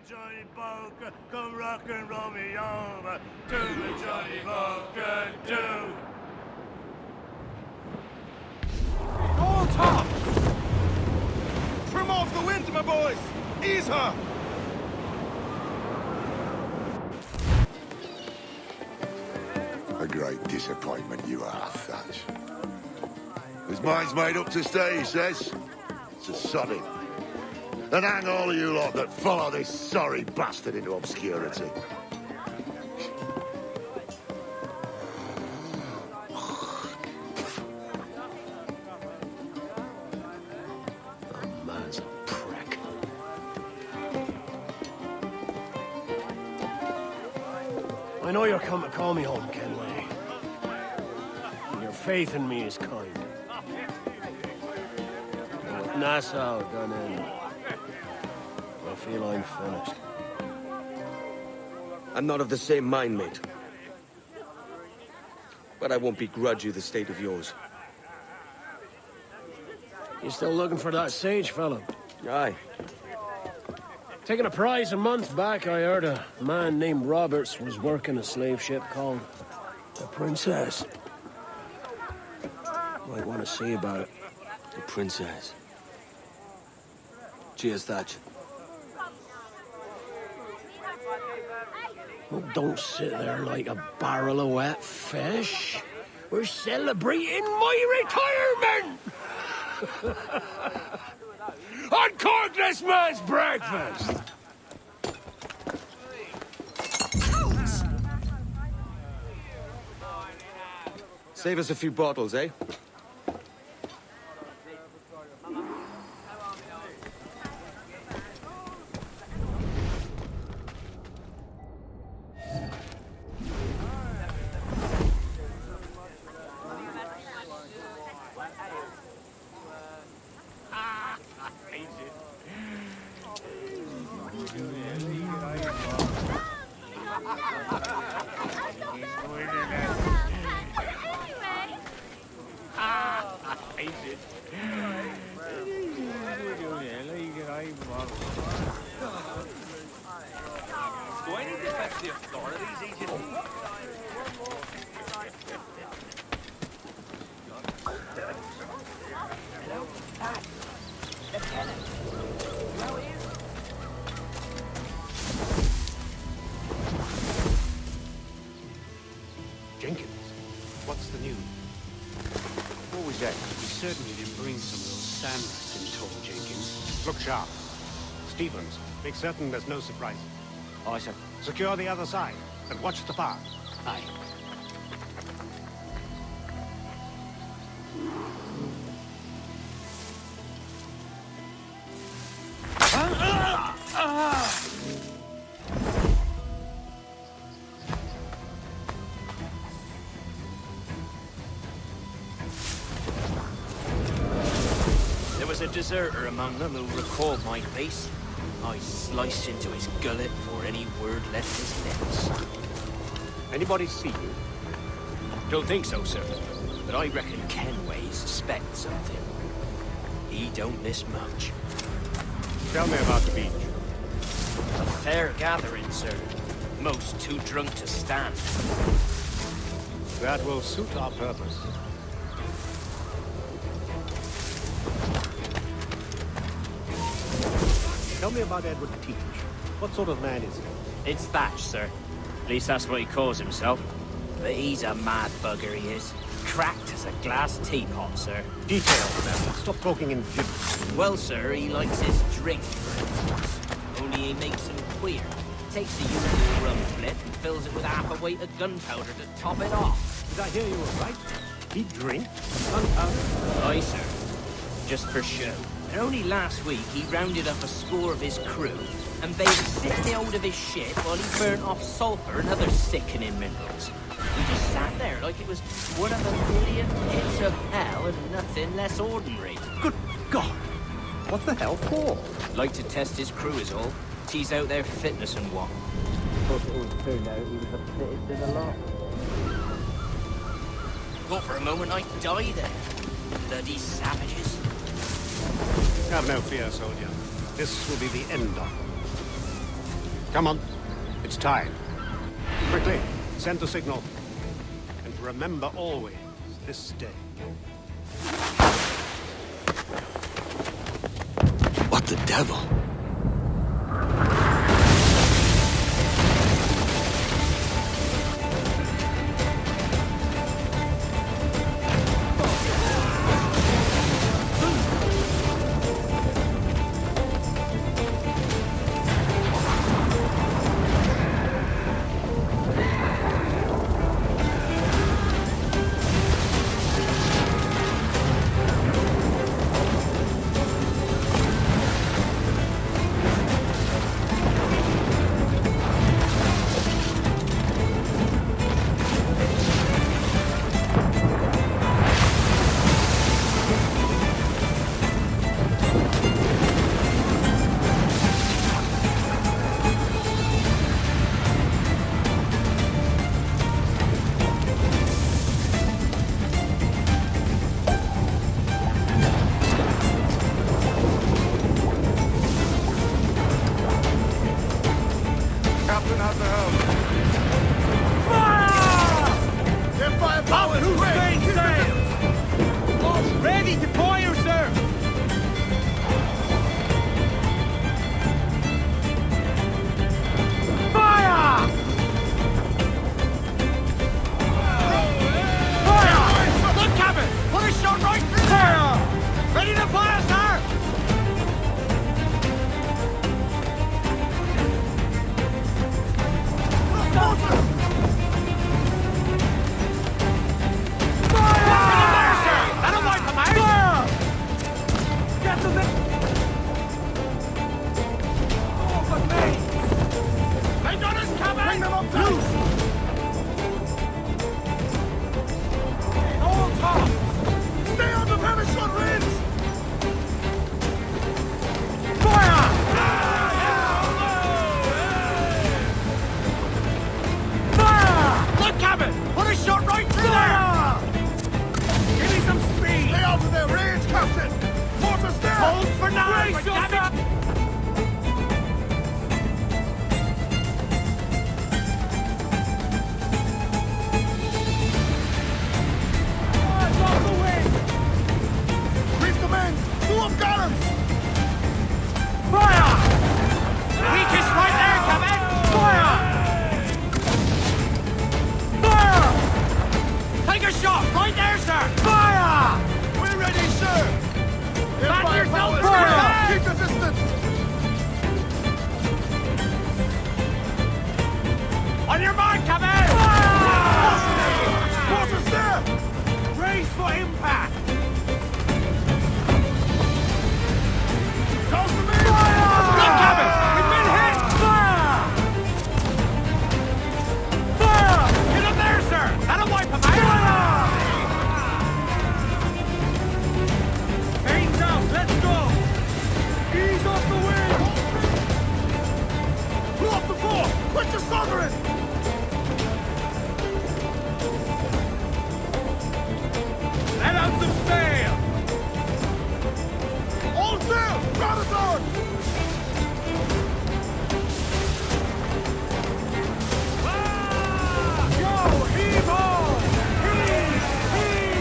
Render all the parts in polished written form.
Johnny Boker, come rock and roll me over. To the Johnny Boker, do. All tops! Trim off the wind, my boys! Ease her! A great disappointment you are, Thatch. His mind's made up to stay, he says. To sod him. And hang all of you lot that follow this sorry bastard into obscurity. That man's a prick. I know you're come to call me home, Kenway. And your faith in me is kind. But with Nassau done in, I feel I'm finished. I'm not of the same mind, mate. But I won't begrudge you the state of yours. You still looking for that sage fellow? Aye. Taking a prize a month back, I heard a man named Roberts was working a slave ship called the Princess. Might want to see about it. The Princess. Cheers, Thatch. Oh, don't sit there like a barrel of wet fish. We're celebrating my retirement! Uncork this man's breakfast! Save us a few bottles, eh? Do I need to fetch the authorities, Agent? Jenkins, what's the news? What was that? You certainly didn't bring some of those sand rats in tow, Jenkins. Look sharp. Stevens, make certain there's no surprises. Aye, sir. Secure the other side, and watch the path. Aye. There was a deserter among them who recalled my face. I sliced into his gullet before any word left his lips. Anybody see you? Don't think so, sir. But I reckon Kenway suspects something. He don't miss much. Tell me about the beach. A fair gathering, sir. Most too drunk to stand. That will suit our purpose. Tell me about Edward Teach. What sort of man is he? It's Thatch, sir. At least that's what he calls himself. But he's a mad bugger, he is. Cracked as a glass teapot, sir. Details, man. Stop talking in gibberish. Well, sir, he likes his drink, for instance. Only he makes him queer. Takes the usual rum flip and fills it with half a weight of gunpowder to top it off. Did I hear you right? He drinks gunpowder? Aye, sir. Just for show. And only last week he rounded up a score of his crew and bade sit the hold of his ship while he burnt off sulphur and other sickening minerals. He just sat there like it was one of a million pits of hell and nothing less ordinary. Good God! What the hell for? Like to test his crew is all. Tease out their fitness and what. But it all turned out he was the fittest in the lot. Thought for a moment I'd die there. Bloody savages. Have no fear, soldier. This will be the end of it. Come on. It's time. Quickly, send the signal. And remember always this day. What the devil? Captain at the helm. Fire! Their firepower is ready! Keep it up. Ready to fire, sir! Fire! Fire! Look, Captain! Put a shot right through there! Ready to fire, sir! Bring them up loose! All top! Stay on the parachute ridge! Fire! Fire! Look, Captain! Put a shot right through there! Give me some speed! Stay out of their range, Captain! Mortars there! Hold for now! Brace yourself! Reef the men! Pull up gunners! Fire! Weakest right there, Captain! Fire! Fire! Take a shot right there, sir! Fire! We're ready, sir! Back yourself, Fire! sir! Keep the distance! On your mark, Captain! Mortars there! Brace for impact! Toss them in! Look, Captain! We've been hit! Fire! Fire! Get up there, sir! That'll wipe them out! Hands out! Let's go! Ease off the wind! Pull up the floor! Quit your soldering! Let out some sail! All sail! Round us on! Go! Heave ho! Heave! Heave!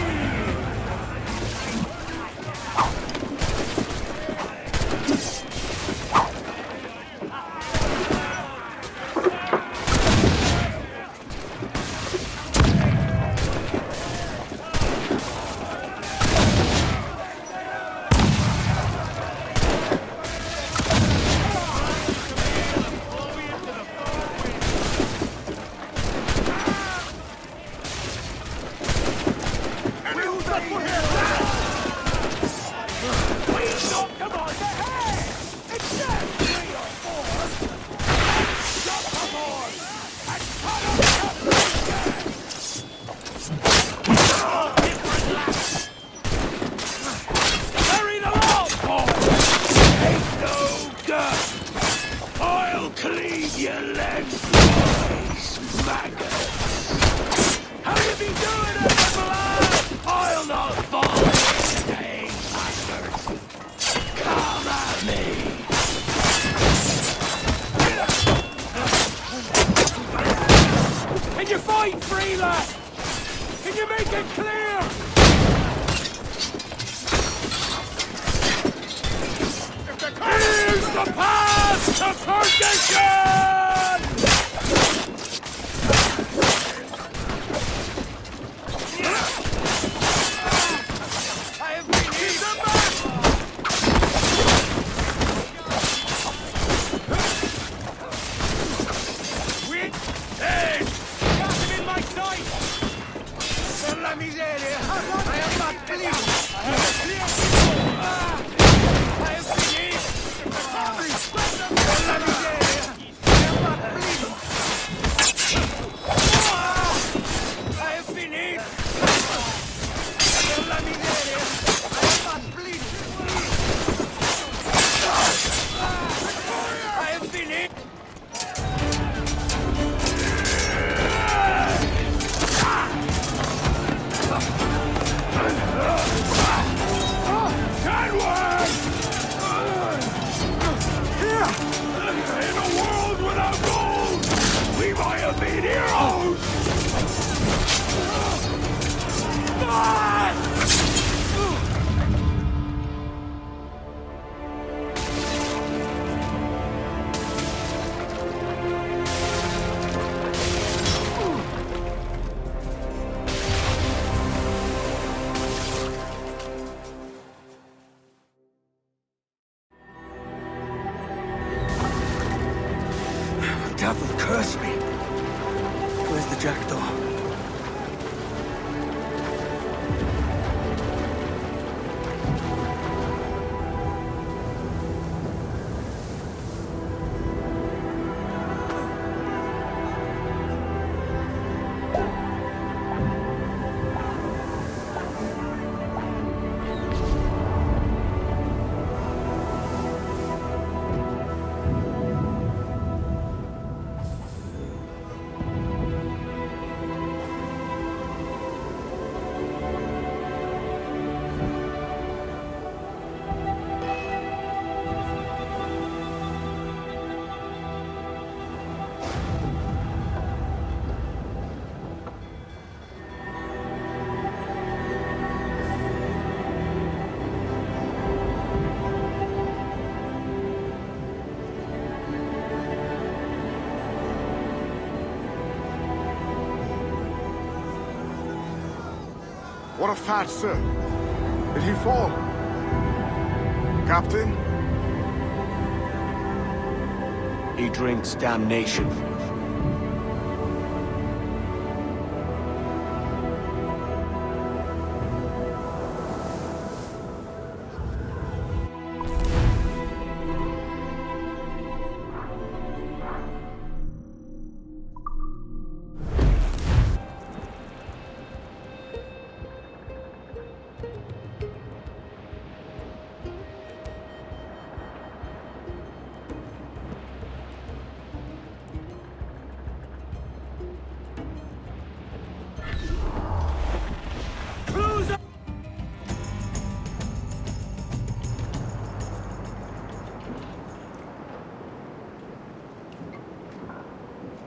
see that? Can you make it clear? Here's the path to perdition! I have been hit the back! Hey! Got him in my sight! Por la miseria! I am not bleeding! I have a clear view! I have been hit! Por la miseria! I am not bleeding! I have been hit! Por la miseria! I am not bleeding! I have been hit! In a world without gold, we might have been heroes! Devil curse me. Where's the jackdaw? What a fat, sir. Did he fall? Captain? He drinks damnation.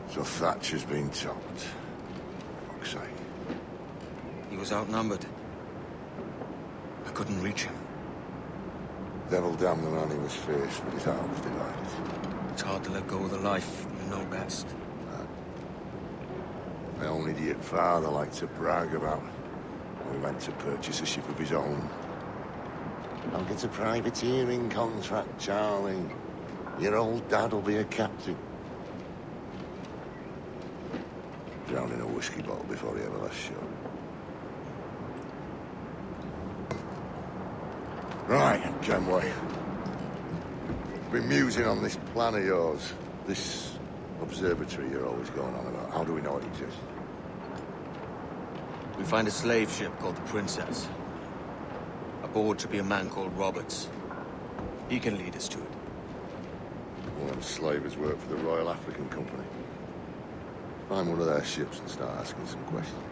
So Thatcher's been topped. Fuck's sake. He was outnumbered. I couldn't reach him. Devil damn the man, he was fierce, but his heart was divided. It's hard to let go of the life you know best. My own idiot father liked to brag about when we went to purchase a ship of his own. I'll get a privateering contract, Charlie. Your old dad'll be a captain. Drowned in a whiskey bottle before he ever left shore. Right, Kenway. Been musing on this plan of yours. This observatory you're always going on about. How do we know it exists? We find a slave ship called the Princess. Aboard should be a man called Roberts. He can lead us to it. One of them slavers work for the Royal African Company. Find one of their ships and start asking some questions.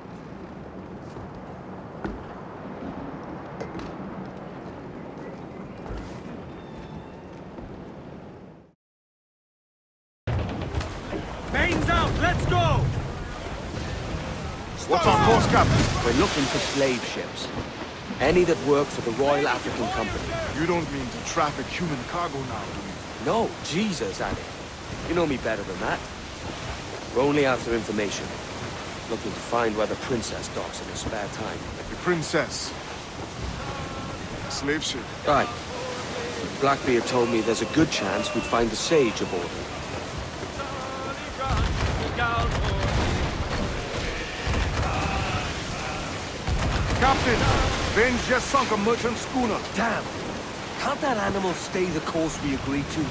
Bane's out, let's go! What's our course, Captain? We're looking for slave ships. Any that work for the Royal African Company. You don't mean to traffic human cargo now, do you? No, Jesus, Annie. You know me better than that. We're only after information. Looking to find where the princess docks in her spare time. The princess. Slave ship. Right. Blackbeard told me there's a good chance we'd find the Sage aboard. Captain, Ben's just sunk a merchant schooner. Damn! Can't that animal stay the course we agreed to?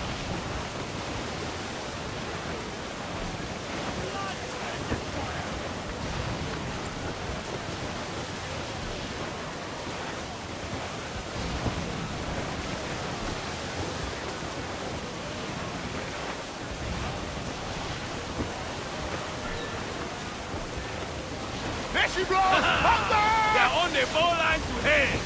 There she blows! Up there! They're on the bowline to head.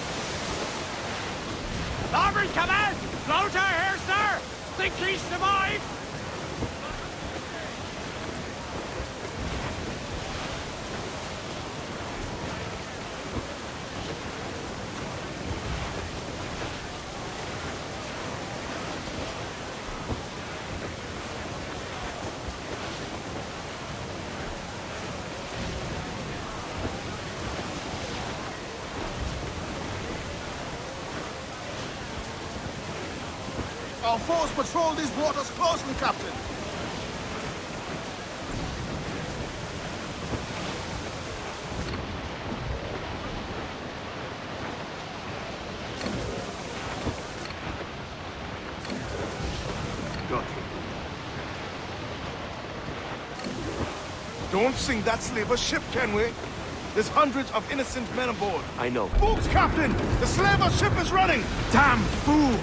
Larboard, come on! Floater here, sir! Think he survived? Our force patrol these waters closely, Captain. Gotcha. Don't sink that slaver ship, can we? There's hundreds of innocent men aboard. I know. Books, Captain! The slaver ship is running! Damn fool!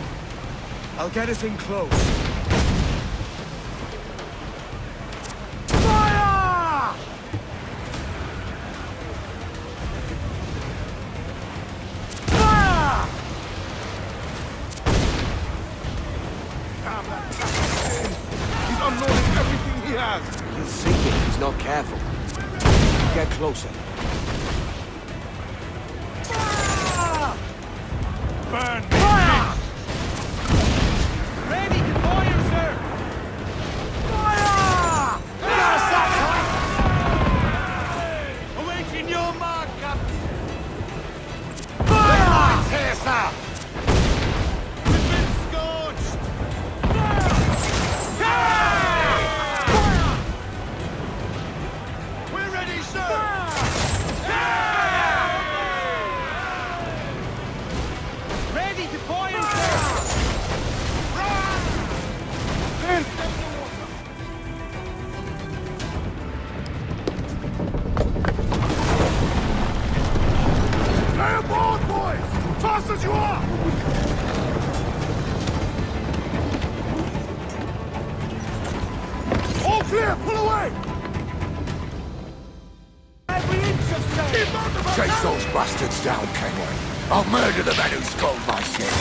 I'll get us in close. Fire! Fire! Damn that bastard. He's unloading everything he has. He'll sink it if he's not careful. Get closer. Fire! Burn me! Fire! Ready to fire, sir! Fire! Awaiting your mark, Captain! Fire! Tessa! We've been scorched! We're ready, sir! Ready to fire, sir! Stay aboard, boys! Fast as you are! All clear! Pull away! Every inch of sail! Chase those bastards down, Kenway. I'll murder the men who stole my ship.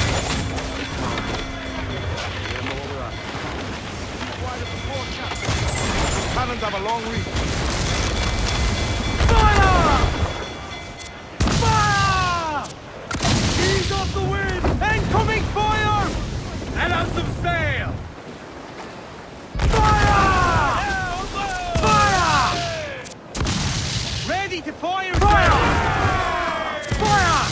Cannons have a long reach. Fire! Fire! Ease off the wind! Incoming fire! And on some sail! Fire! Fire! Ready to fire! Fire! Fire!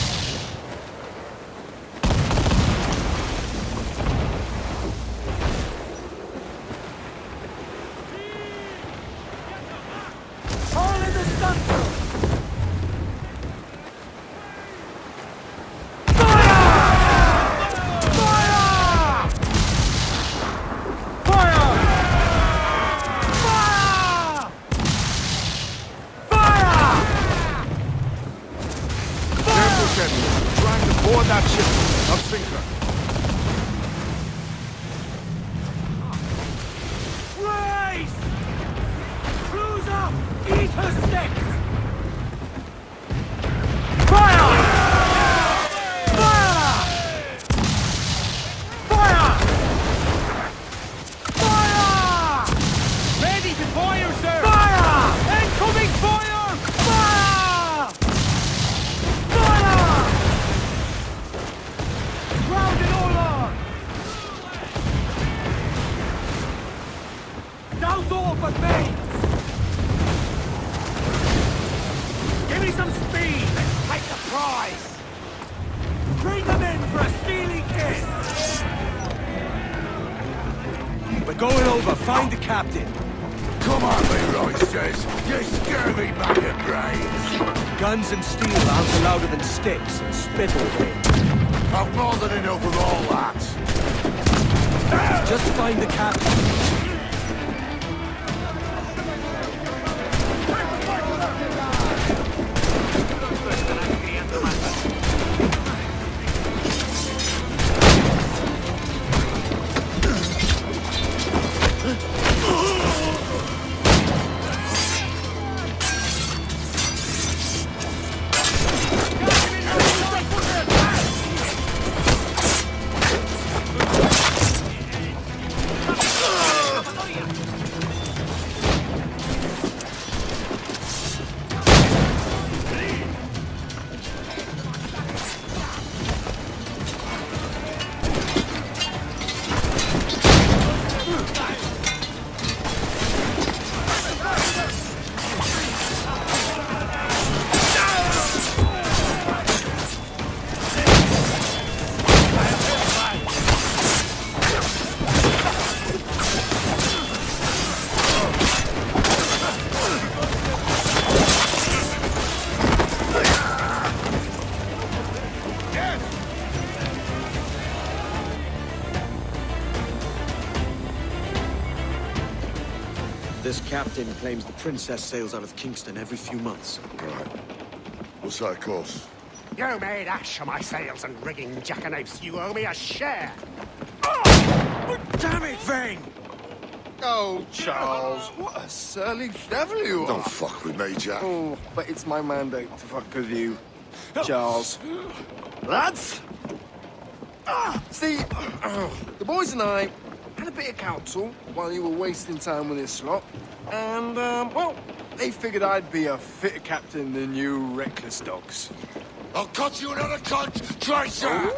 All in the stunsail! Trying to board that ship. I'll sink her. Race! Cruise up! Eat her stick! Fire! Fire! Fire! Fire! Ready to fire, sir! Fire! Incoming fire! Fire! How's all but me? Give me some speed! Let's take the prize! Bring them in for a steely kiss! We're going over. Find the captain. Come on, me roisters. You scare me back at brains. Guns and steel aren't louder than sticks and spittle wind. I've more than enough of all that. Just find the captain. This captain claims the princess sails out of Kingston every few months. Right. What's that course? You made ash of my sails and rigging, jackanapes. You owe me a share. Damn it, Vane! Oh, Charles, what a surly devil you are. Don't fuck with me, Jack. Oh, but it's my mandate to fuck with you, Charles. Lads! See, the boys and I had a bit of counsel while you were wasting time with this lot. And, well, they figured I'd be a fitter captain than you reckless dogs. I'll cut you another cunt, Tracer!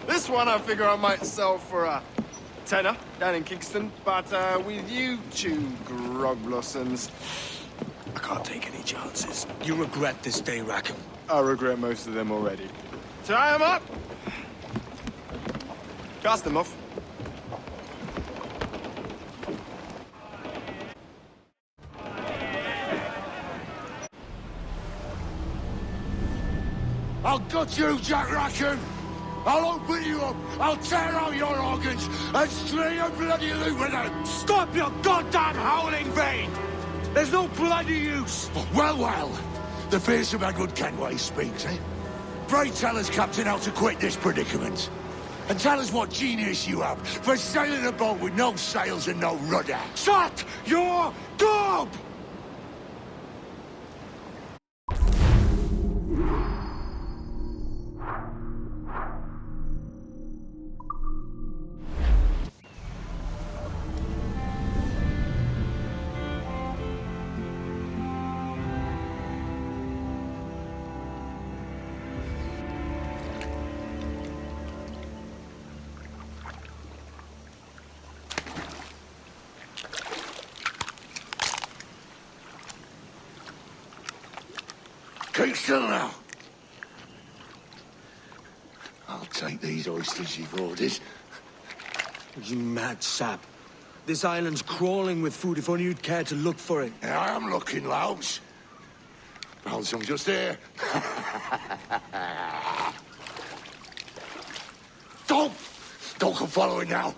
This one I figure I might sell for a tenner down in Kingston, but with you two grog blossoms, I can't take any chances. You regret this day, Rackham. I regret most of them already. Tie them up! Cast them off. I'll gut you, Jack Rackham! I'll open you up, I'll tear out your organs, and string your bloody loot with them! Stop your goddamn howling, Vane! There's no bloody use! Well, the fearsome Edward Kenway speaks, eh? Pray tell us, Captain, how to quit this predicament. And tell us what genius you have for sailing a boat with no sails and no rudder. Shut your gob! Keep still now. I'll take these oysters you've ordered. You mad sap. This island's crawling with food if only you'd care to look for it. Yeah, I am looking, Louts. Found some just here. Don't come following now.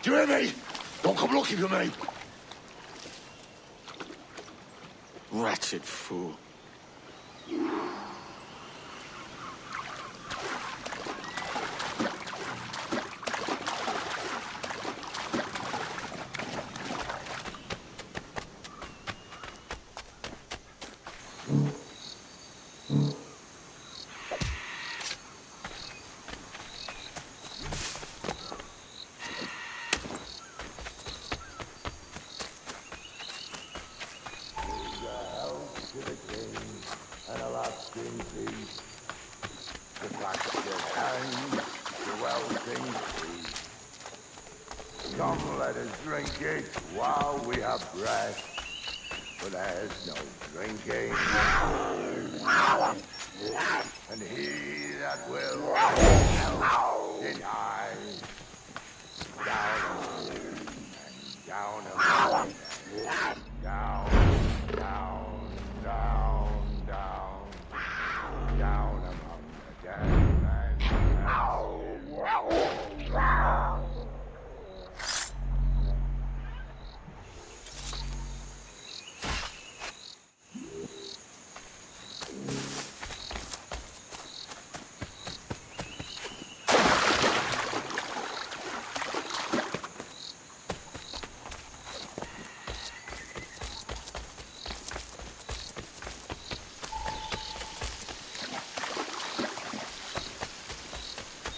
Do you hear me? Don't come looking for me. Wretched fool. And a lasting Come, let us drink it while we have breath. For there's no drinking. And he that will deny down and down and down, down, down, down, down among the dead and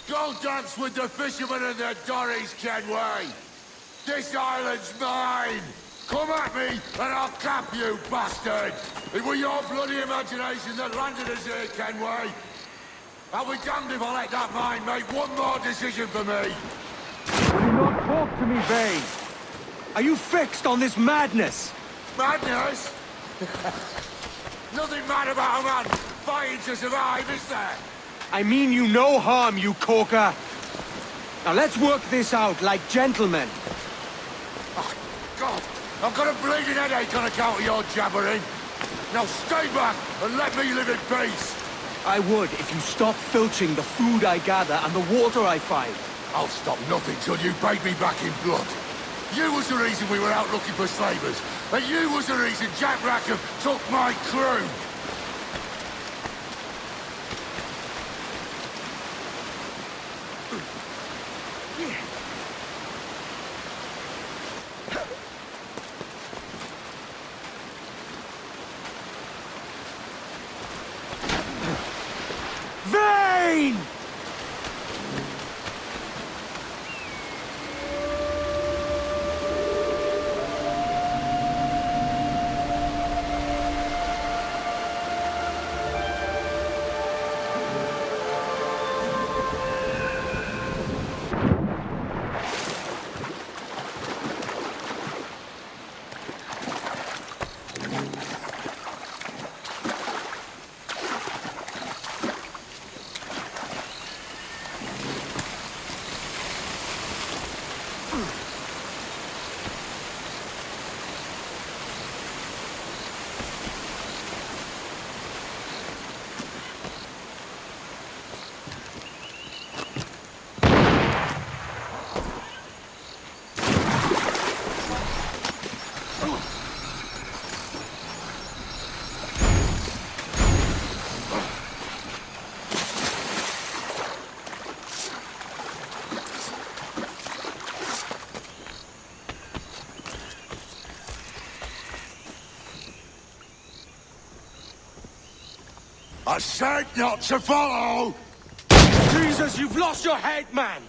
Go dance with the fishermen and their dories, Kenway! This island's mine! Come at me, and I'll cap you, bastard! It was your bloody imagination that landed us here, Kenway! I'll be damned if I let that mind make one more decision for me! Will you not talk to me, Vane? Are you fixed on this madness? Madness? Nothing mad about a man fighting to survive, is there? I mean you no harm, you corker. Now let's work this out like gentlemen. Oh, God! I've got a bleeding headache on account of your jabbering. Now stay back and let me live in peace. I would if you stopped filching the food I gather and the water I find. I'll stop nothing till you paid me back in blood. You was the reason we were out looking for slavers, and you was the reason Jack Rackham took my crew. Vane! I said not to follow! Jesus, you've lost your head, man!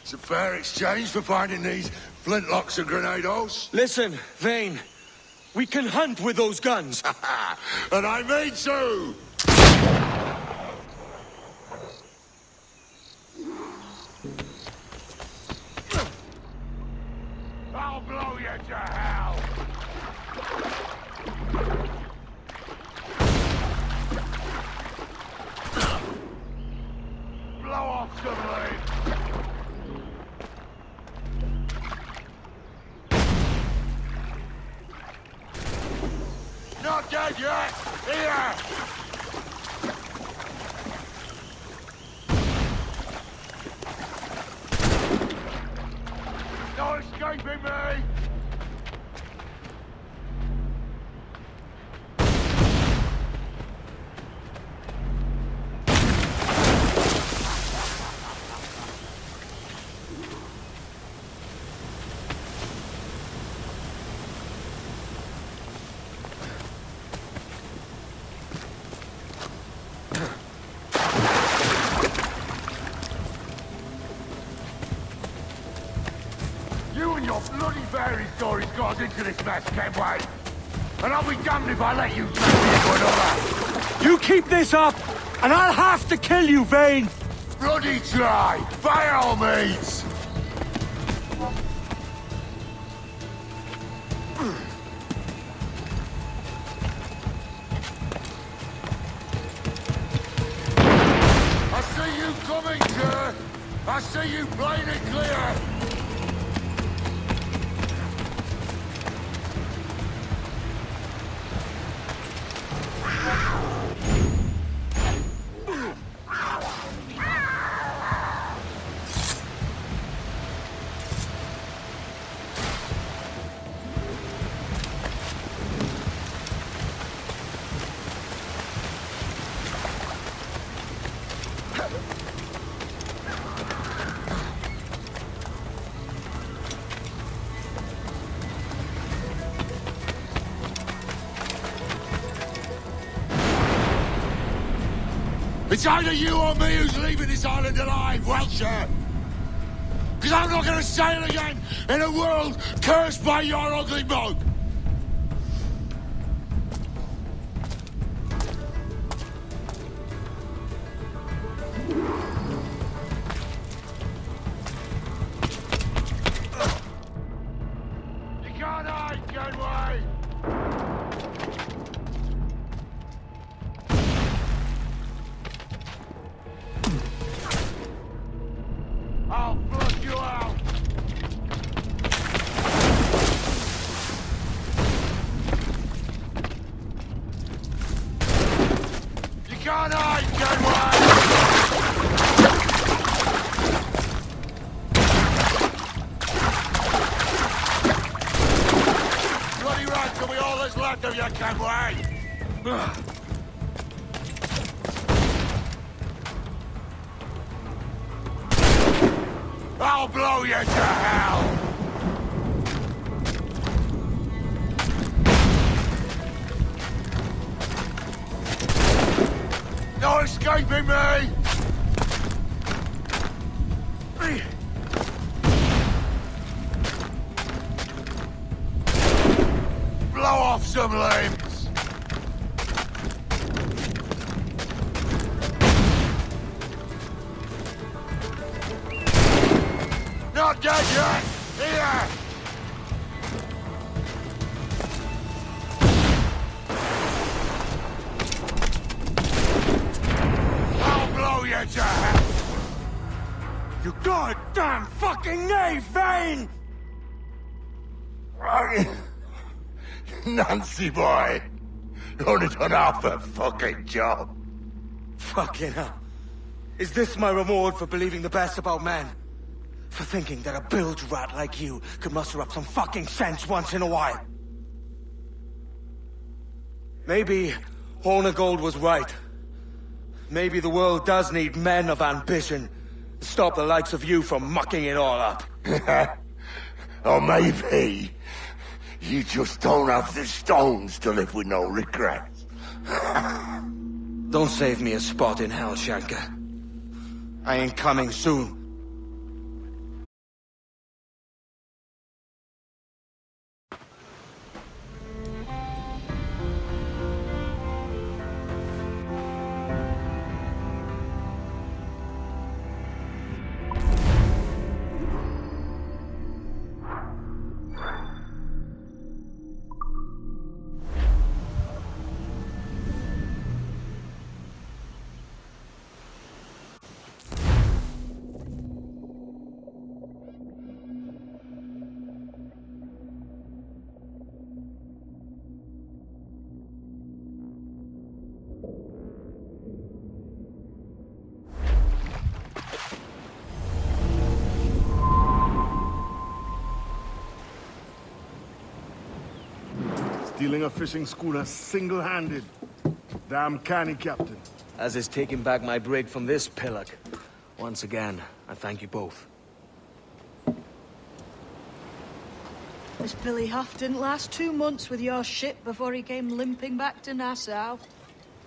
It's a fair exchange for finding these flintlocks and grenados. Listen, Vane. We can hunt with those guns. And I mean to! I'll blow you to hell! Blow off some lead! Not dead yet! Here! No escaping me! You and your bloody fairy stories got us into this mess, Kenway. And I'll be damned if I let you drag me into another. You keep this up, and I'll have to kill you, Vane! Bloody try, by all means. It's either you or me who's leaving this island alive, Welcher. Because I'm not going to sail again in a world cursed by your ugly mug. You can't hide, Kenway! I'll flush you out! You can't hide, Kenway! Bloody right, can we all that's left of you, Kenway? I'll blow you to hell! No escaping me! Blow off some limbs! Not dead yet! Here! I'll blow you to hell! You goddamn fucking knave, Vane! Nancy boy! Only done half a fucking job. Fucking hell. Is this my reward for believing the best about men? For thinking that a bilge rat like you could muster up some fucking sense once in a while? Maybe Horn of Gold was right. Maybe the world does need men of ambition to stop the likes of you from mucking it all up. Or maybe you just don't have the stones to live with no regrets. Don't save me a spot in hell, Shanka. I ain't coming soon. Stealing a fishing schooner single-handed. Damn canny, Captain. As is taking back my brig from this pillock. Once again, I thank you both. This Billy Huff didn't last 2 months with your ship before he came limping back to Nassau.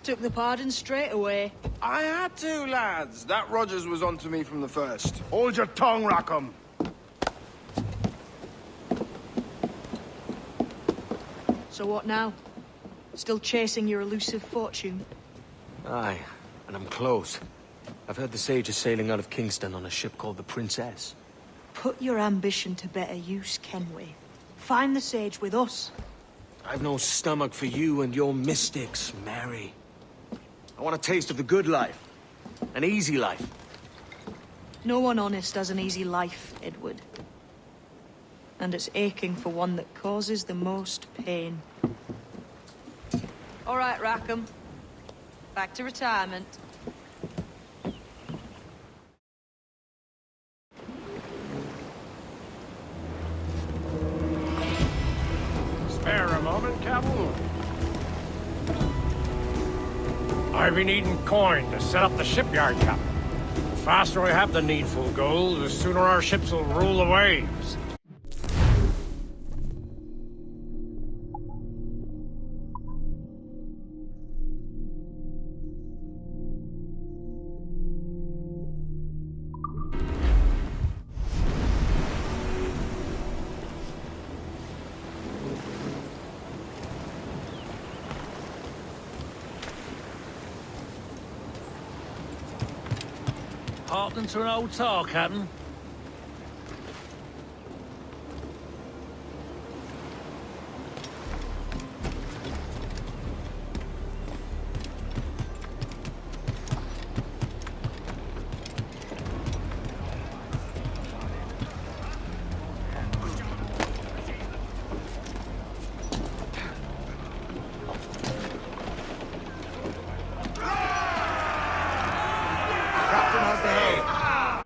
Took the pardon straight away. I had to, lads. That Rogers was onto me from the first. Hold your tongue, Rackham. So what now? Still chasing your elusive fortune? Aye, and I'm close. I've heard the Sage is sailing out of Kingston on a ship called the Princess. Put your ambition to better use, Kenway. Find the Sage with us. I've no stomach for you and your mystics, Mary. I want a taste of the good life. An easy life. No one honest has an easy life, Edward. And it's aching for one that causes the most pain. All right, Rackham. Back to retirement. Spare a moment, Captain. I've been needing coin to set up the shipyard, Captain. The faster I have the needful gold, the sooner our ships will rule the waves. Hearken to an old tar, Captain. Captain has the helm.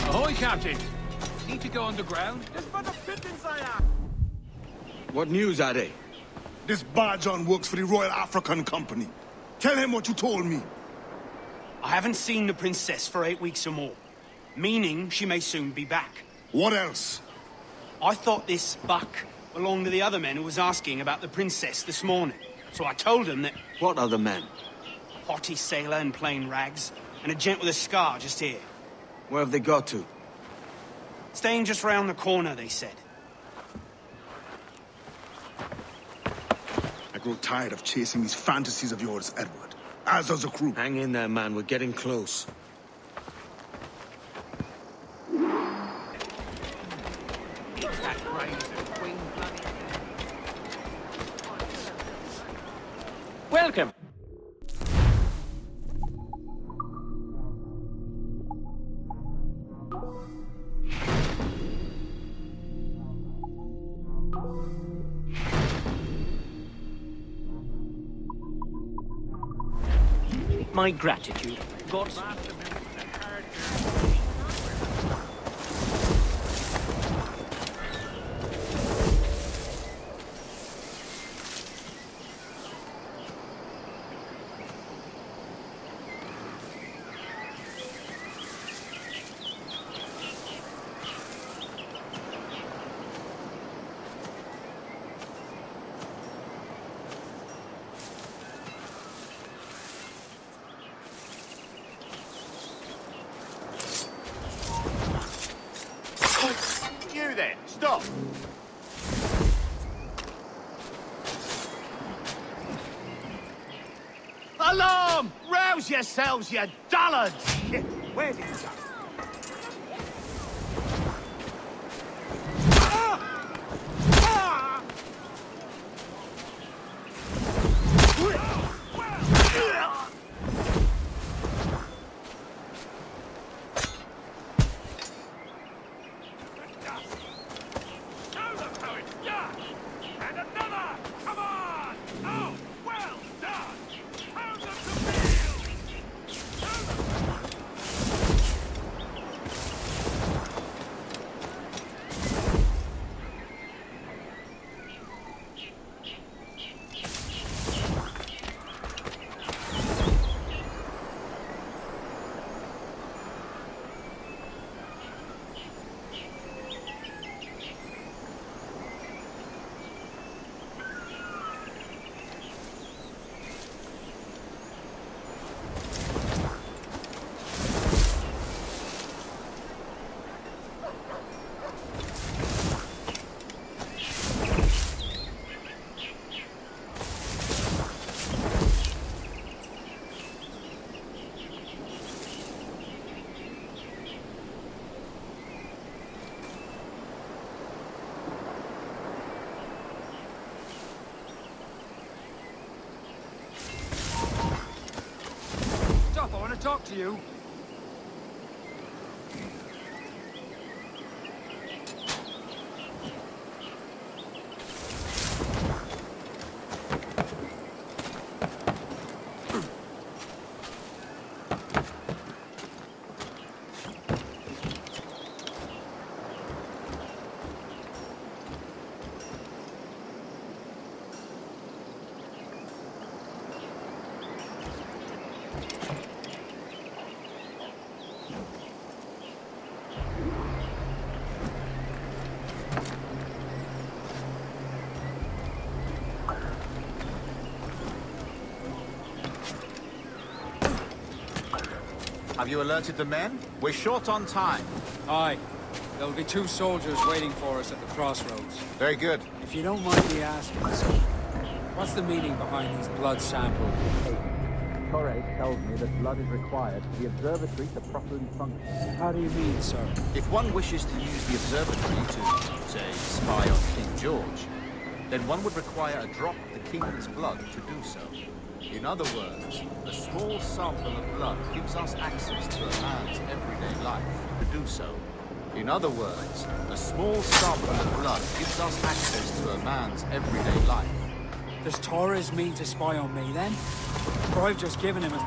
Ahoy, Captain! Need to go underground? What news, Ade? This Barjon works for the Royal African Company. Tell him what you told me. I haven't seen the princess for 8 weeks or more, meaning she may soon be back. What else? I thought this buck belonged to the other men who was asking about the princess this morning. So I told him that What other men? haughty sailor in plain rags, and a gent with a scar just here. Where have they got to? Staying just round the corner, they said. I grow tired of chasing these fantasies of yours, Edward. As does the crew. Hang in there, man. We're getting close. Welcome. My gratitude. God's... You there, stop! Alarm! Rouse yourselves, you dullards! Where did you go? Stop, I want to talk to you. Have you alerted the men? We're short on time. Aye. There'll be 2 soldiers waiting for us at the crossroads. Very good. If you don't mind me asking, sir, what's the meaning behind these blood samples? Torres tells me that blood is required for the observatory to properly function. How do you mean, sir? If one wishes to use the observatory to, say, spy on King George, then one would require a drop of the king's blood to do so. In other words, a small sample of blood gives us access to a man's everyday life to do so. In other words, a small sample of blood gives us access to a man's everyday life. Does Torres mean to spy on me, then? Or I've just given him a...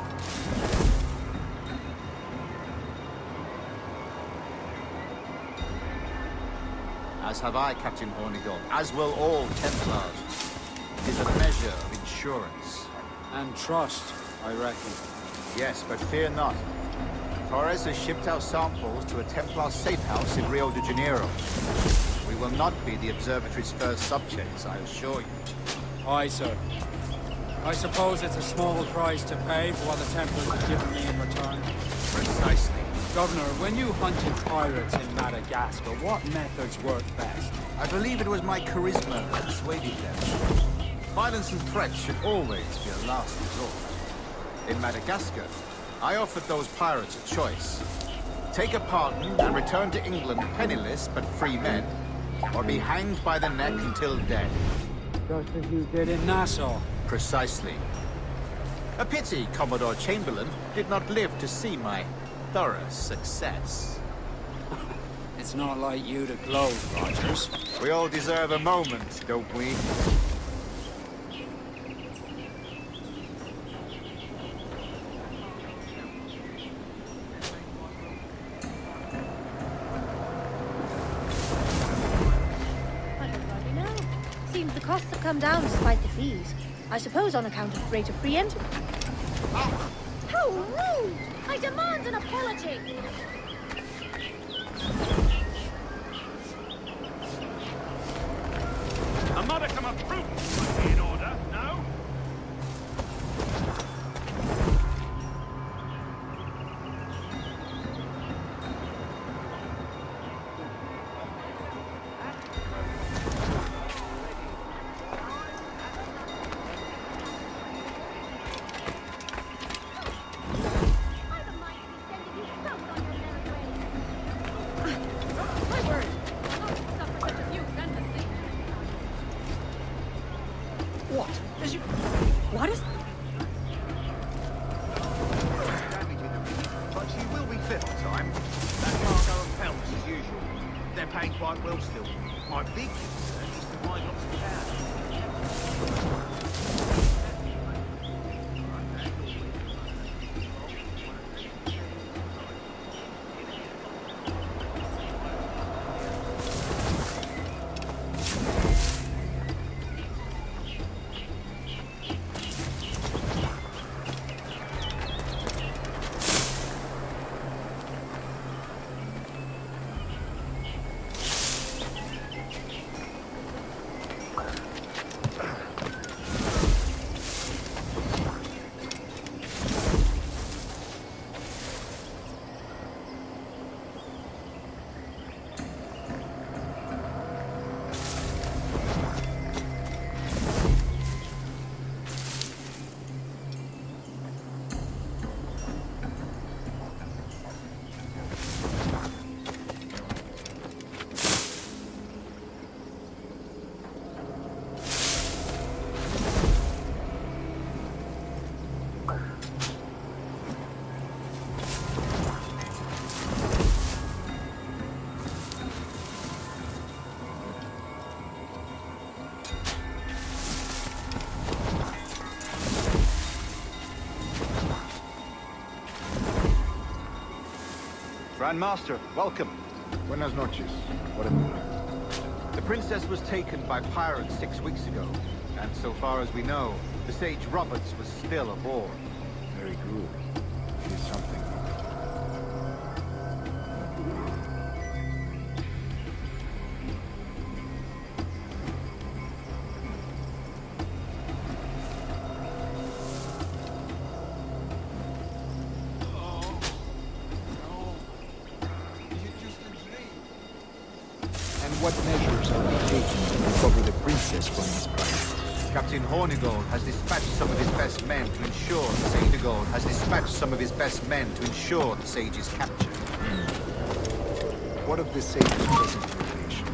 As have I, Captain Hornigold, as will all Templars. It is a measure of insurance. And trust, I reckon. Yes, but fear not. Torres has shipped out samples to a Templar safe house in Rio de Janeiro. We will not be the observatory's first subjects, I assure you. Aye, sir. I suppose it's a small price to pay for what the Templars have given me in return. Precisely. Governor, when you hunted pirates in Madagascar, what methods worked best? I believe it was my charisma that persuaded them. Violence and threats should always be a last resort. In Madagascar, I offered those pirates a choice. Take a pardon and return to England penniless but free men, or be hanged by the neck until dead. Just as you did in Nassau. Precisely. A pity Commodore Chamberlain did not live to see my thorough success. It's not like you to gloat, Rogers. We all deserve a moment, don't we? Seems the costs have come down despite the fees. I suppose on account of greater free entry. How rude! I demand an apology! A modicum of prudence might be in order, no? What is... But she will be fit on time. That cargo of pelts as usual. They're paying quite well still. My big concern is to find lots of cash. Grand Master, welcome. Buenas noches. What have you? The princess was taken by pirates 6 weeks ago, and so far as we know, the Sage Roberts was still aboard. Very good. It is something. what measures are we taking to recover the princess from these pirates? Captain Hornigold has dispatched some of his best men to ensure Saidigold has dispatched some of his best men to ensure the sage's capture. What of the sage's present location?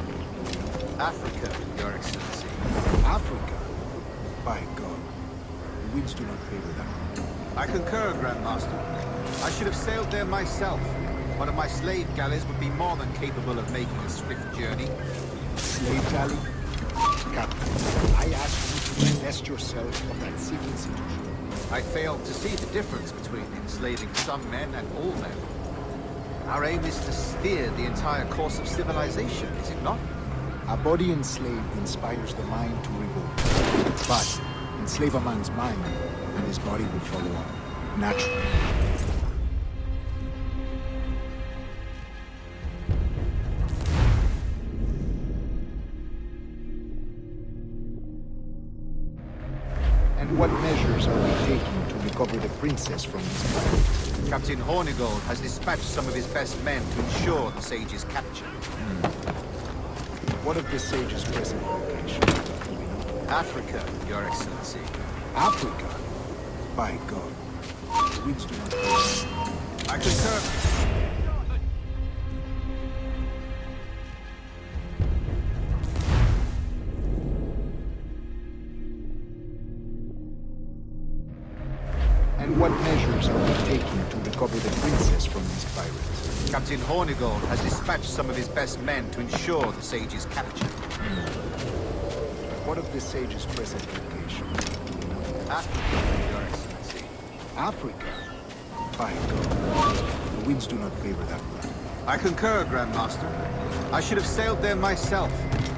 Africa, Your Excellency. Africa? By God, the winds do not favor that. I concur, Grandmaster. I should have sailed there myself. One of my slave galleys would be more than capable of making a swift journey. Slave galley? Captain, I ask you to divest yourself of that sick institution. I failed to see the difference between enslaving some men and all men. Our aim is to steer the entire course of civilization, is it not? A body enslaved inspires the mind to revolt. But enslave a man's mind, and his body will follow on, naturally. And what measures are we taking to recover the princess from these pirates? Captain Hornigold has dispatched some of his best men to ensure the sage's capture. What of the sage's present location? Africa, Your Excellency. Africa? By God, the winds do not favor. I concur. And what measures are we taking to recover the princess from these pirates? Captain Hornigold has dispatched some of his best men to ensure the sage's capture. What of the sage's present location? Africa, Your Excellency. Africa? By God, the winds do not favor that one. I concur, Grandmaster. I should have sailed there myself.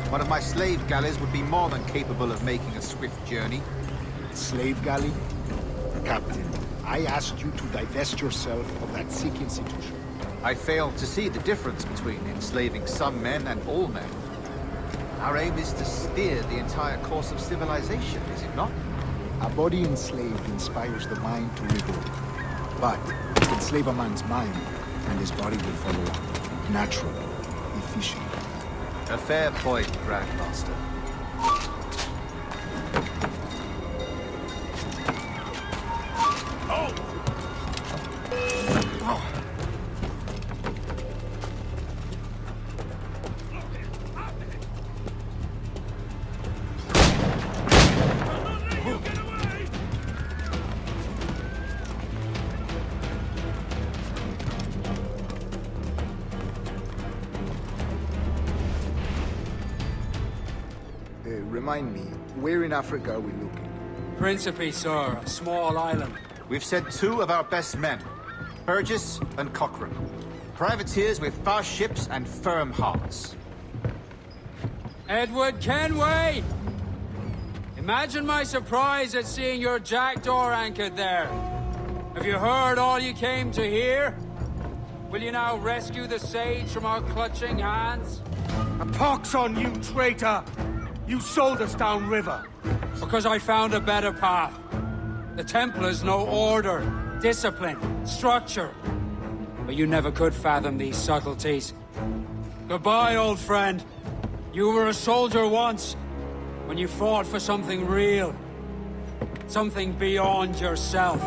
One of my slave galleys would be more than capable of making a swift journey. Slave galley? Captain, I asked you to divest yourself of that sick institution. I failed to see the difference between enslaving some men and all men. Our aim is to steer the entire course of civilization, is it not? A body enslaved inspires the mind to revolt. But enslave a man's mind, and his body will follow on, naturally, efficient. A fair point, Grandmaster. Remind me, where in Africa are we looking? Principe, sir, a small island. We've sent 2 of our best men, Burgess and Cochrane. Privateers with fast ships and firm hearts. Edward Kenway! Imagine my surprise at seeing your jackdaw anchored there. Have you heard all you came to hear? Will you now rescue the sage from our clutching hands? A pox on you, traitor! You sold us downriver. Because I found a better path. The Templars know order, discipline, structure. But you never could fathom these subtleties. Goodbye, old friend. You were a soldier once, when you fought for something real. Something beyond yourself.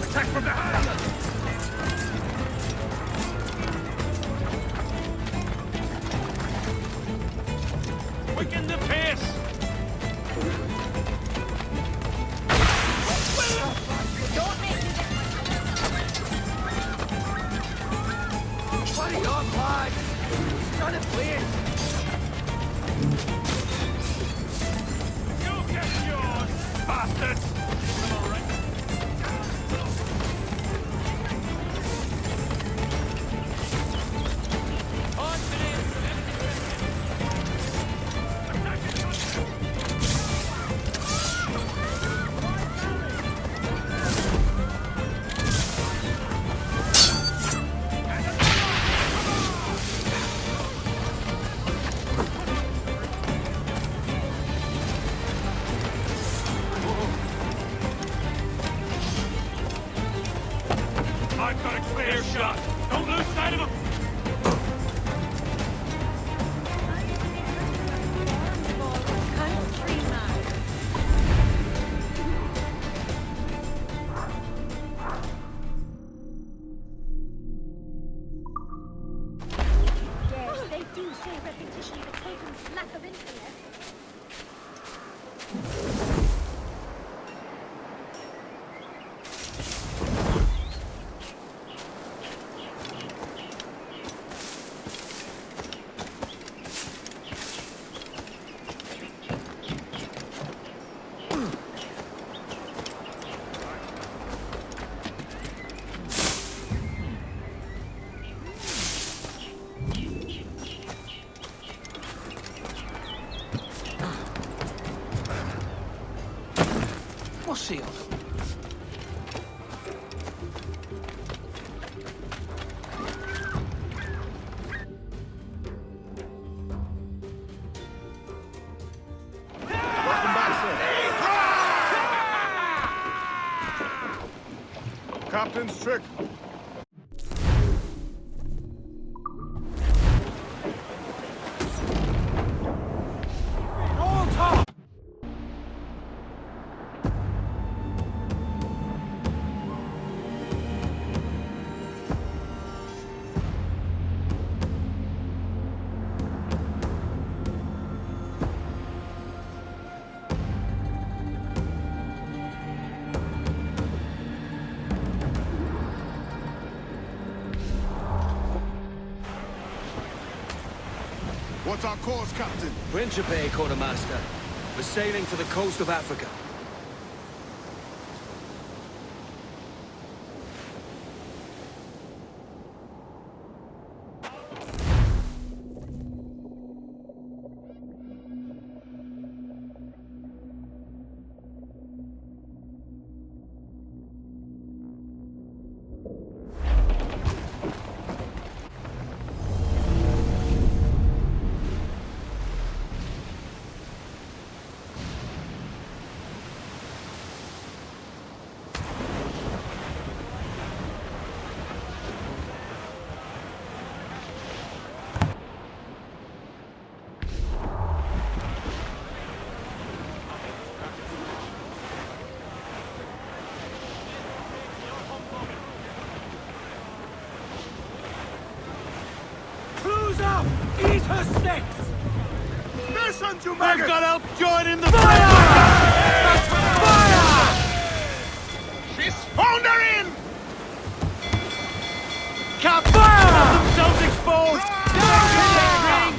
Attack from behind! shot! Don't lose sight of him! Country man. Yes, they do say repetition is a token's lack of intellect. What's he on? Captain's trick. All top! What's our course, Captain? Principe, Quartermaster. We're sailing for the coast of Africa. Clues up! Eat her sticks! Listen, you maggots! I've got help joining the Fire! Fire! She's foundering! Cap! Fire! Have themselves exposed! Down!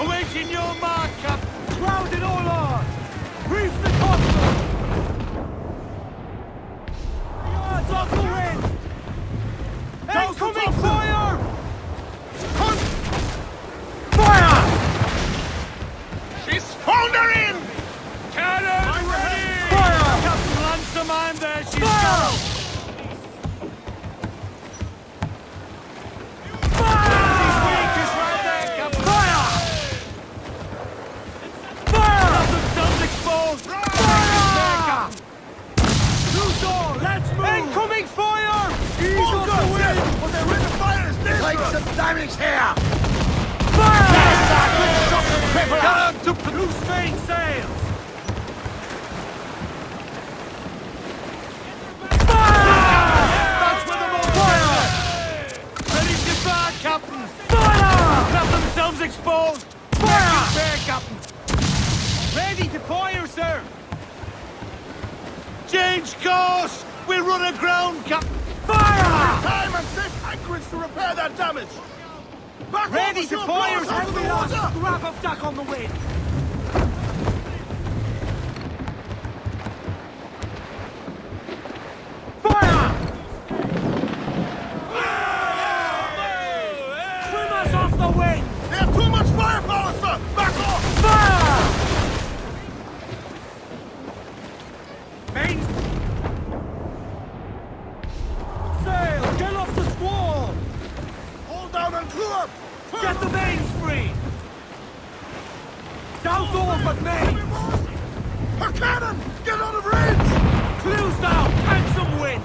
Awaiting your mark, Cap! Ground it all on! Reef the topsail! Yards off the wind! Incoming fire! Fire! She's foundering! Cannon ready! Fire! Captain Lancer man there, she's gone! Fire! She's weak, is right there, Captain! Fire! Fire! Have themselves exposed! Fire! Loose all, let's move! Incoming fire! Ease Oh, off God, the wind! but their ring of fire is dangerous! Take some damage here! Fire! Got him to loose main sails! That's where the boat fire! Ready to fire, Captain! Fire! Have themselves exposed! Fire! There, Captain! Ready to fire, sir! Change course! We'll run aground, Captain! Fire! Time and safe anchorage to repair that damage! Back Ready over, to your fire, boys, sir! out of the water! Scrap of duck on the wind! Fire! Swim us off the wind! They have too much firepower, sir! Back off! Fire! Main sail! Get off the squall! Hold down and crew up! Get the mains free! Douse all but main! Her cannon! Get out of range! Clues down! Handsome wind!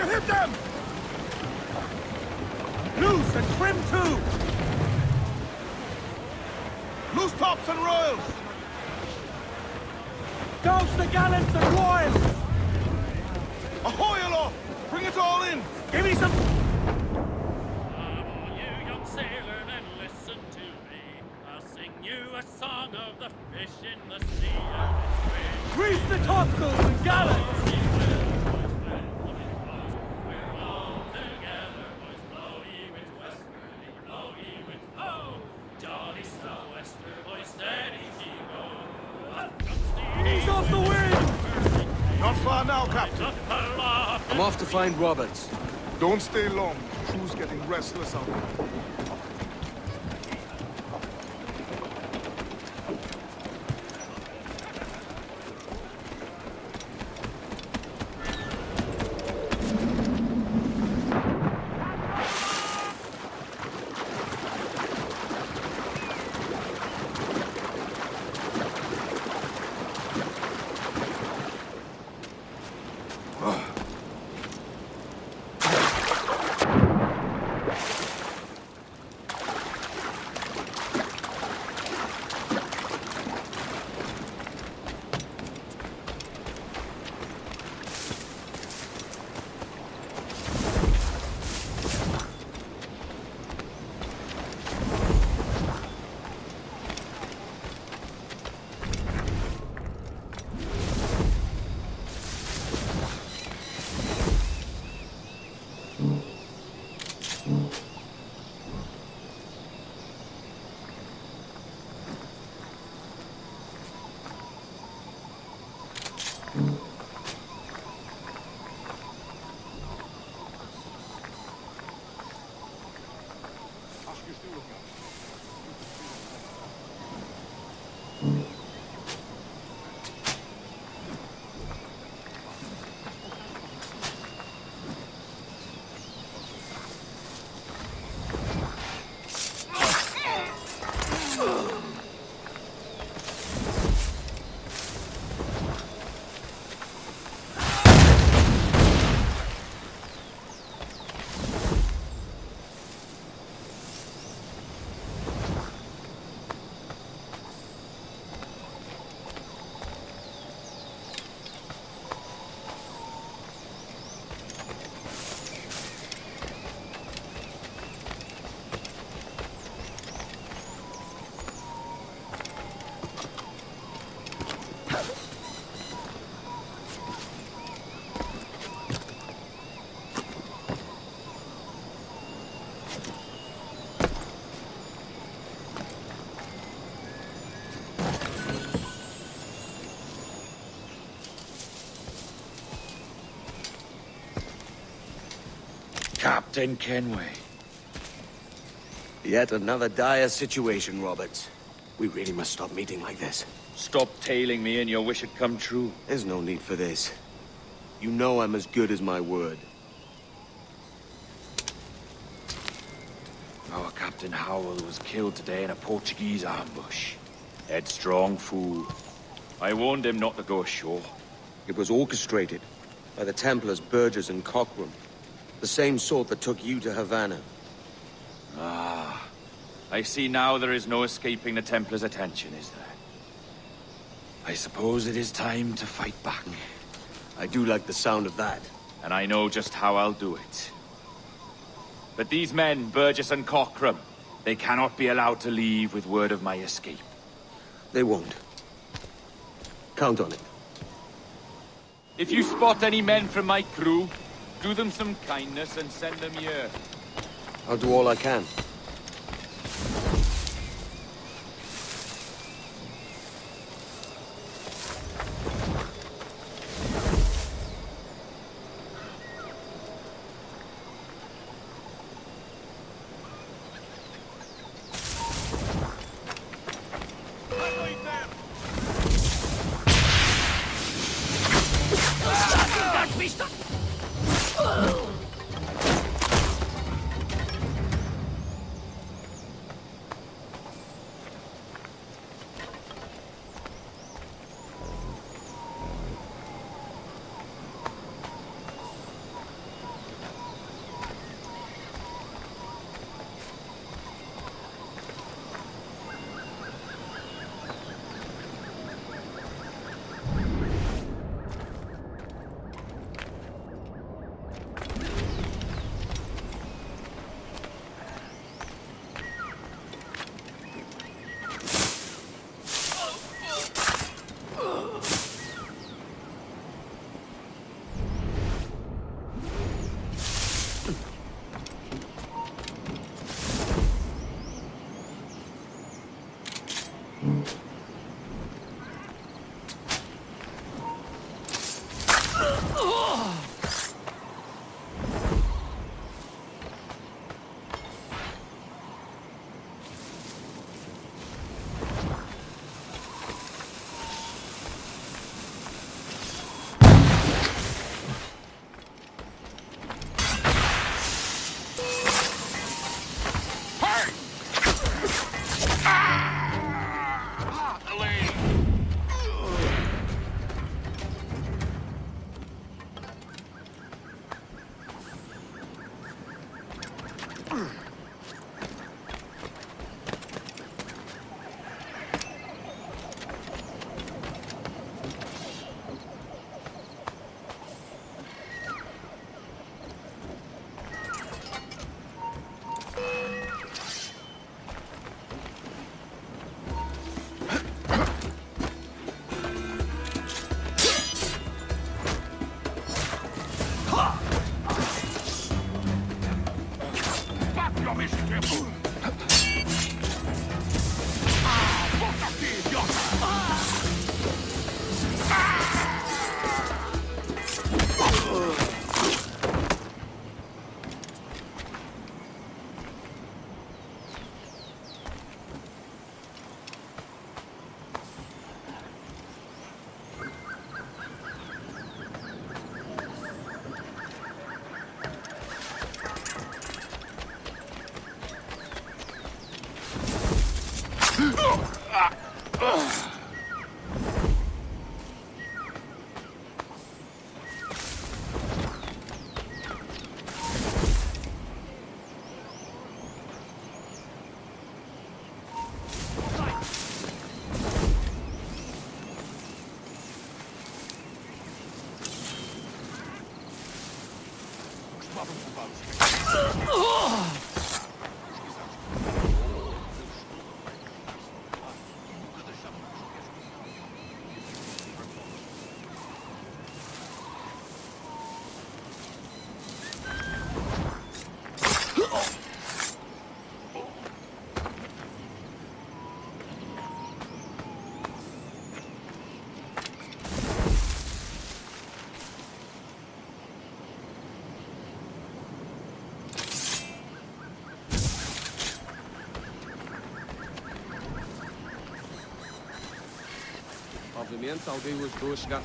Hit them! Loose and trim too! Loose tops and royals! Douse the gallants and royals! Ahoy aloft! Bring it all in! Give me some... Come on, you young sailor, and listen to me. I'll sing you a song of the fish in the sea and its waves. Grease the topsails and gallants! Now, Captain. I'm off to find Roberts. Don't stay long. Crew's getting restless out there. Captain Kenway. Yet another dire situation, Roberts. We really must stop meeting like this. Stop tailing me and your wish had come true. There's no need for this. You know I'm as good as my word. Our Captain Howell was killed today in a Portuguese ambush. Headstrong fool. I warned him not to go ashore. It was orchestrated by the Templars Burgess and Cockrum. The same sort that took you to Havana. Ah. I see now there is no escaping the Templars' attention, is there? I suppose it is time to fight back. I do like the sound of that. And I know just how I'll do it. But these men, Burgess and Cockrum, they cannot be allowed to leave with word of my escape. They won't. Count on it. If you spot any men from my crew, do them some kindness and send them here. I'll do all I can. Mientras we was bushga.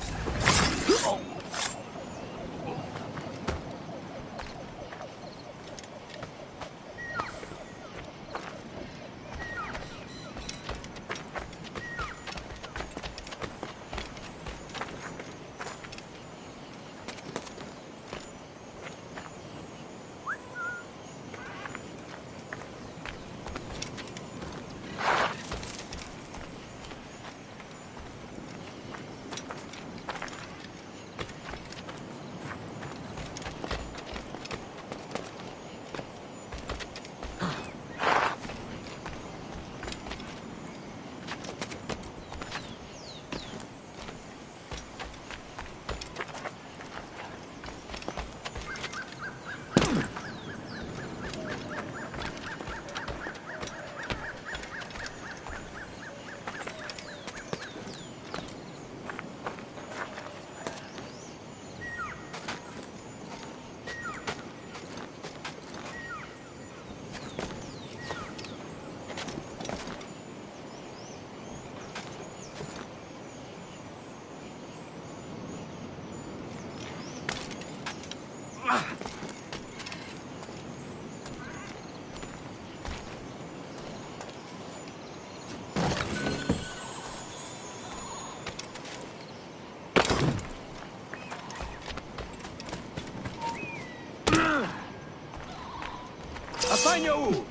Apanha-o!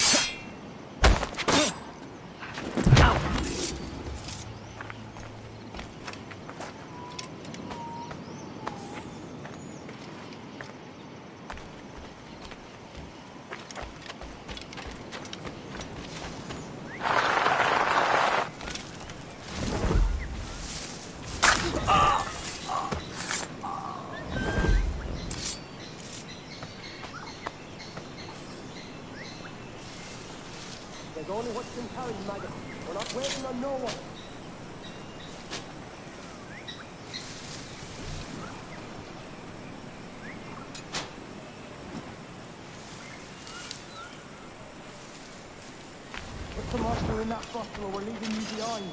There's only what's been carried, madam. We're not waiting on no one. Put some moisture in that bottle or we're leaving you behind.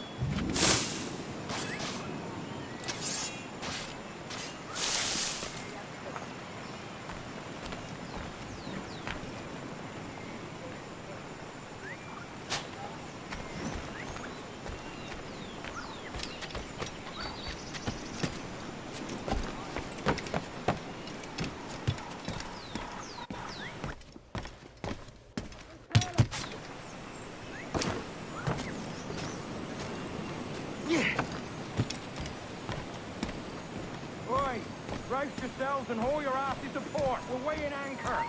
Oi! Rouse yourselves and haul your asses to port. We're weighing anchor.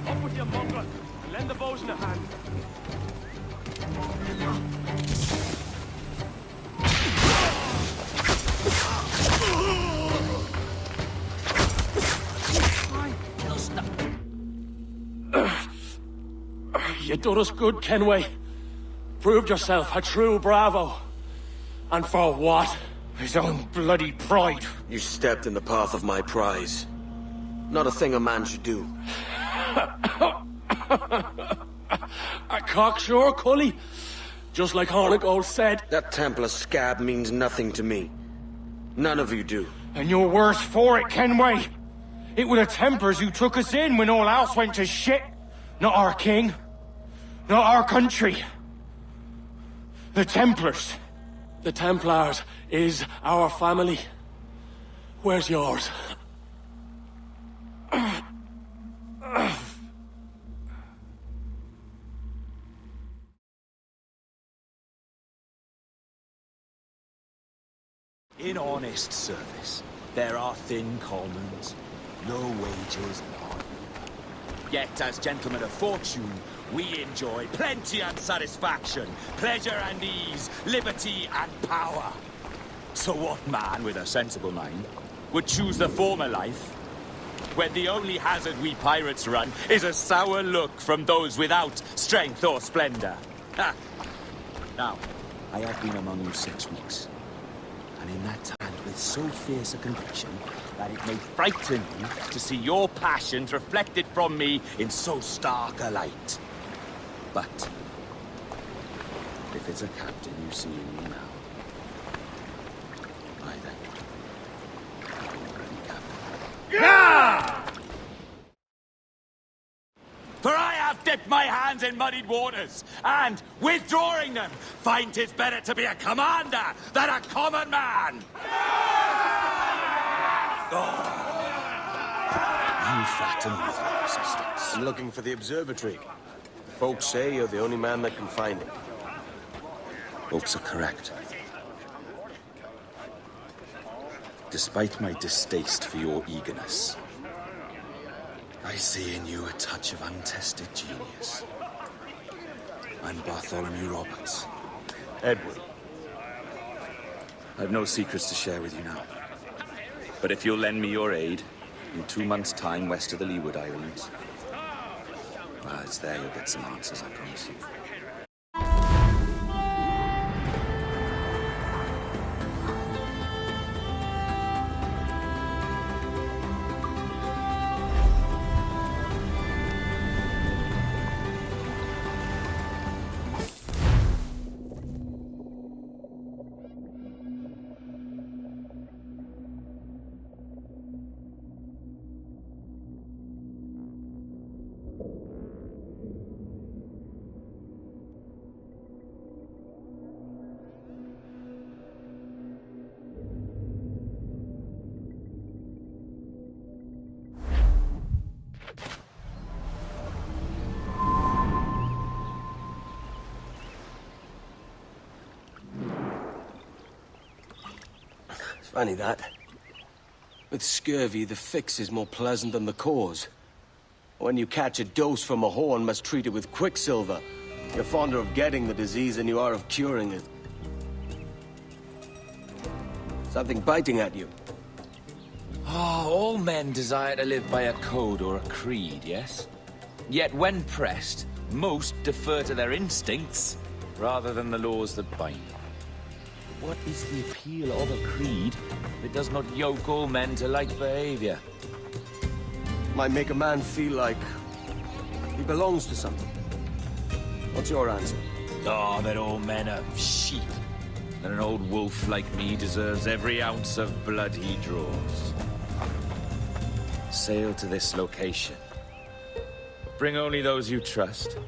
Up with your mongrel. Lend the bosun a hand. You done us good, Kenway. Proved yourself a true bravo. And for what? His own bloody pride. You stepped in the path of my prize. Not a thing a man should do. A cocksure, Cully. Just like Hornigold said. That Templar scab means nothing to me. None of you do. And you're worse for it, Kenway. It were the Templars who took us in when all else went to shit. Not our king. Not our country. The Templars. The Templars is our family. Where's yours? In honest service, there are thin commons, low wages, none. Yet, as gentlemen of fortune, we enjoy plenty and satisfaction, pleasure and ease, liberty and power. So what man with a sensible mind would choose the former life, when the only hazard we pirates run is a sour look from those without strength or splendor? Ha! Now, I have been among you 6 weeks, and in that time with so fierce a conviction that it may frighten you to see your passions reflected from me in so stark a light. But if it's a captain you see in me now, why then, I'm already captain. Yeah! For I have dipped my hands in muddied waters, and, withdrawing them, find 'tis better to be a commander than a common man! You flatter me with your resistance. I'm looking for the observatory. Folks say you're the only man that can find it. Folks are correct. Despite my distaste for your eagerness, I see in you a touch of untested genius. I'm Bartholomew Roberts. Edward. I've no secrets to share with you now. But if you'll lend me your aid, in 2 months' time west of the Leeward Islands, well, it's there you'll get some answers, I promise you. Funny that. With scurvy, the fix is more pleasant than the cause. When you catch a dose from a horn, must treat it with quicksilver. You're fonder of getting the disease than you are of curing it. Something biting at you. Ah, all men desire to live by a code or a creed, yes? Yet when pressed, most defer to their instincts rather than the laws that bind them. What is the appeal of a creed if it does not yoke all men to like behavior? Might make a man feel like he belongs to something. What's your answer? Oh, that all men are sheep. That an old wolf like me deserves every ounce of blood he draws. Sail to this location. Bring only those you trust,